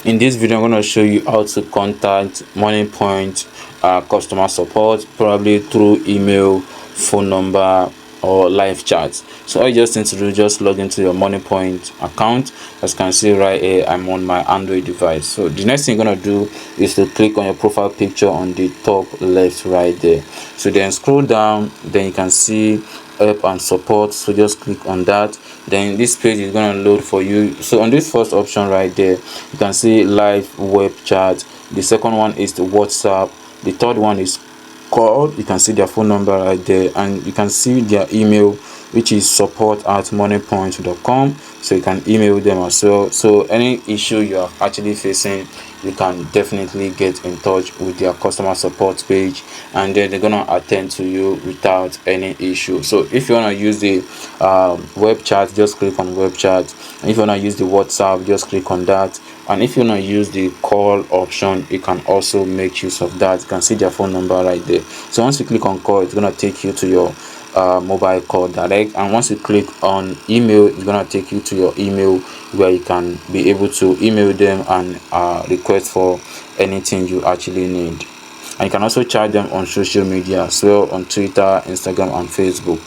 In this video, I'm going to show you how to contact Moniepoint customer support, probably through email, phone number, or live chat. So all you just need to do, just log into your Moniepoint account. As you can see right here, I'm on my Android device. So the next thing you're going to do is to click on your profile picture on the top left right there. So then scroll down, then you can see help and support. So just click on that. Then this page is going to load for you. So on this first option right there, you can see live web chat. The second one is the WhatsApp. The third one is call. You can see their phone number right there, and you can see their email, which is support@moniepoint.com. so you can email them as well. So any issue you are actually facing, you can definitely get in touch with their customer support page, and then they're gonna attend to you without any issue. So if you want to use the web chat, just click on web chat, and if you want to use the WhatsApp, just click on that. And if you want to use the call option, you can also make use of that. You can see their phone number right there. So once you click on call, it's going to take you to your mobile call direct, and once you click on email, it's going to take you to your email, where you can be able to email them and request for anything you actually need. And you can also chat them on social media as well, on Twitter, Instagram, and Facebook.